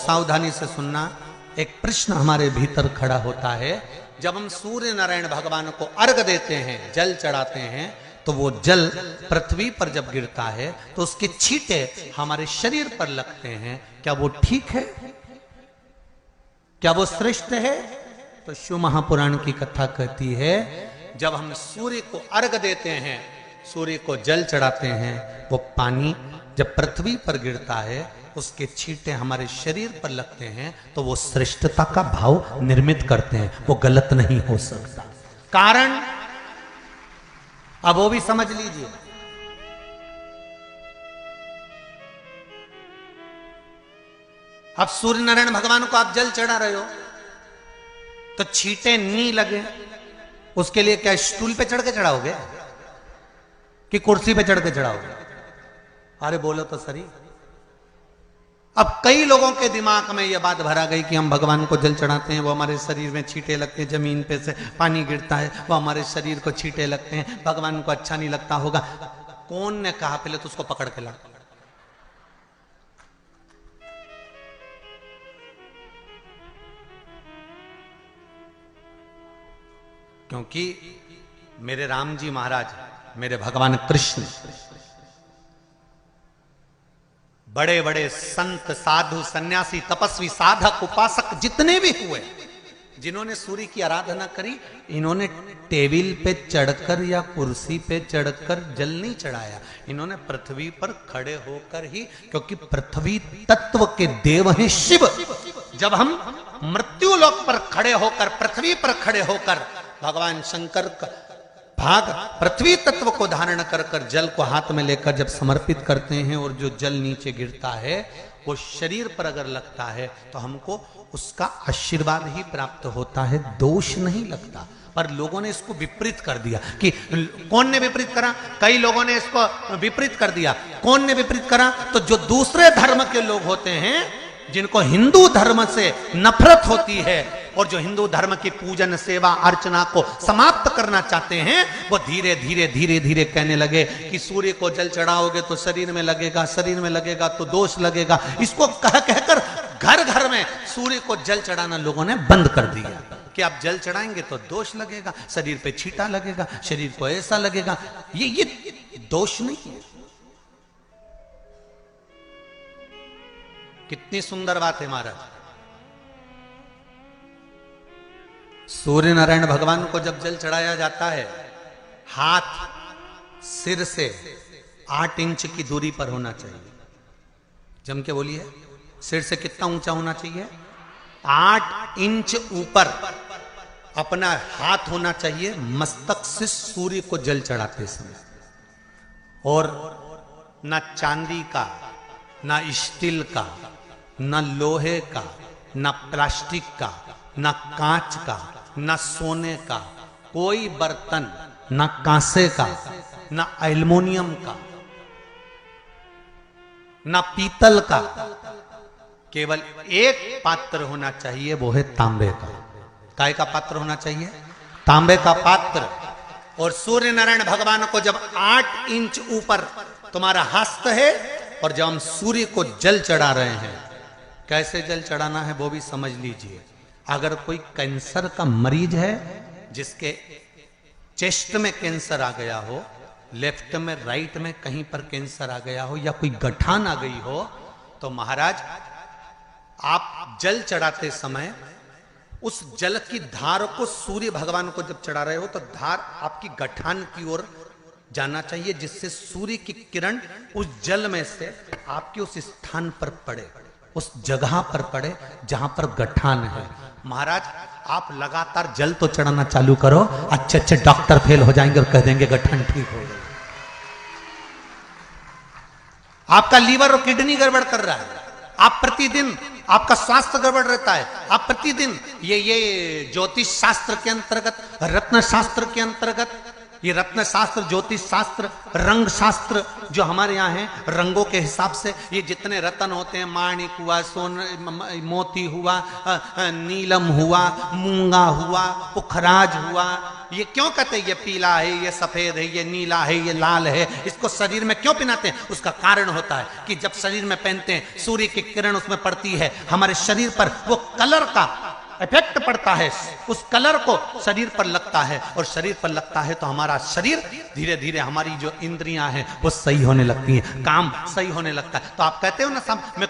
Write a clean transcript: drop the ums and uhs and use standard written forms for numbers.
सावधानी से सुनना। एक प्रश्न हमारे भीतर खड़ा होता है, जब हम सूर्य नारायण भगवान को अर्घ देते हैं, जल चढ़ाते हैं, तो वो जल पृथ्वी पर जब गिरता है तो उसके छींटे हमारे शरीर पर लगते हैं। क्या वो ठीक है? क्या वो श्रेष्ठ है? तो शिव महापुराण की कथा कहती है, जब हम सूर्य को अर्घ देते हैं, सूर्य को जल चढ़ाते हैं, वो पानी जब पृथ्वी पर गिरता है, उसके छींटे हमारे शरीर पर लगते हैं, तो वो श्रेष्ठता का भाव निर्मित करते हैं, वो गलत नहीं हो सकता। कारण अब वो भी समझ लीजिए। अब सूर्य नारायण भगवान को आप जल चढ़ा रहे हो, तो छींटे नहीं लगे, उसके लिए क्या स्टूल पे चढ़ के चढ़ाओगे कि कुर्सी पे चढ़ के चढ़ाओगे? अरे बोलो तो सही। अब कई लोगों के दिमाग में यह बात भरा गई कि हम भगवान को जल चढ़ाते हैं, वो हमारे शरीर में छींटे लगते हैं, जमीन पे से पानी गिरता है, वो हमारे शरीर को छींटे लगते हैं, भगवान को अच्छा नहीं लगता होगा। कौन ने कहा? पहले तो उसको पकड़ के ला। क्योंकि मेरे राम जी महाराज, मेरे भगवान कृष्ण, बड़े बड़े संत, साधु, सन्यासी, तपस्वी, साधक, उपासक जितने भी हुए, जिन्होंने सूर्य की आराधना करी, इन्होंने टेबल पे चढ़कर या कुर्सी पे चढ़कर जल नहीं चढ़ाया, इन्होंने पृथ्वी पर खड़े होकर ही, क्योंकि पृथ्वी तत्व के देव हैं शिव। जब हम मृत्यु लोक पर खड़े होकर, पृथ्वी पर खड़े होकर भगवान शंकर का भाग पृथ्वी तत्व को धारण कर कर जल को हाथ में लेकर जब समर्पित करते हैं, और जो जल नीचे गिरता है वो शरीर पर अगर लगता है तो हमको उसका आशीर्वाद ही प्राप्त होता है, दोष नहीं लगता। पर लोगों ने इसको विपरीत कर दिया। कि कौन ने विपरीत करा? कई लोगों ने इसको विपरीत कर दिया। कौन ने विपरीत करा? तो जो दूसरे धर्म के लोग होते हैं, जिनको हिंदू धर्म से नफरत होती है और जो हिंदू धर्म की पूजन, सेवा, अर्चना को समाप्त करना चाहते हैं, वो धीरे धीरे धीरे धीरे कहने लगे कि सूर्य को जल चढ़ाओगे तो शरीर में लगेगा, शरीर में लगेगा तो दोष लगेगा। इसको कह कहकर घर घर में सूर्य को जल चढ़ाना लोगों ने बंद कर दिया कि आप जल चढ़ाएंगे तो दोष लगेगा, शरीर पे छींटा लगेगा, शरीर को ऐसा लगेगा। ये दोष नहीं है। कितनी सुंदर बात है महाराज। सूर्य नारायण भगवान को जब जल चढ़ाया जाता है, हाथ सिर से 8 इंच की दूरी पर होना चाहिए। जम के बोलिए, सिर से कितना ऊंचा होना चाहिए? 8 इंच ऊपर अपना हाथ होना चाहिए मस्तक से सूर्य को जल चढ़ाते समय। और ना चांदी का, ना स्टील का, ना लोहे का, ना प्लास्टिक का, ना कांच का, ना सोने का कोई बर्तन, ना कांसे का, ना एल्युमिनियम का, ना पीतल का, केवल एक पात्र होना चाहिए, वो है तांबे का। काय का पात्र होना चाहिए? तांबे का पात्र। और सूर्य नारायण भगवान को जब 8 इंच ऊपर तुम्हारा हस्त है, और जब हम सूर्य को जल चढ़ा रहे हैं, कैसे जल चढ़ाना है वो भी समझ लीजिए। अगर कोई कैंसर का मरीज है, जिसके चेस्ट में कैंसर आ गया हो, लेफ्ट में, राइट में कहीं पर कैंसर आ गया हो, या कोई गठान आ गई हो, तो महाराज आप जल चढ़ाते समय उस जल की धार को सूर्य भगवान को जब चढ़ा रहे हो, तो धार आपकी गठान की ओर जाना चाहिए, जिससे सूर्य की किरण उस जल में से आपके उस स्थान पर पड़े, उस जगह पर पड़े जहां पर गठान है। महाराज आप लगातार जल तो चढ़ाना चालू करो, अच्छे अच्छे डॉक्टर फेल हो जाएंगे और कह देंगे गठान ठीक हो गई। आपका लीवर और किडनी गड़बड़ कर रहा है, आप प्रतिदिन, आपका स्वास्थ्य गड़बड़ रहता है, आप प्रतिदिन ये ज्योतिष शास्त्र के अंतर्गत, रत्न शास्त्र के अंतर्गत, ये रत्न शास्त्र, ज्योतिष शास्त्र, रंग शास्त्र जो हमारे यहाँ है, रंगों के हिसाब से ये जितने रत्न होते हैं, माणिक हुआ, मोती हुआ, नीलम हुआ, मूंगा हुआ, पुखराज हुआ, ये क्यों कहते हैं ये पीला है, ये सफेद है, ये नीला है, ये लाल है, इसको शरीर में क्यों पहनाते हैं? उसका कारण होता है कि जब शरीर में पहनते हैं सूर्य की किरण उसमें पड़ती है, हमारे शरीर पर वो कलर का इफेक्ट पड़ता है, उस कलर को शरीर पर लगता है, और शरीर पर लगता है तो हमारा शरीर धीरे धीरे, हमारी जो इंद्रियां हैं वो सही होने लगती हैं, काम सही होने लगता है। तो आप कहते हो ना, सब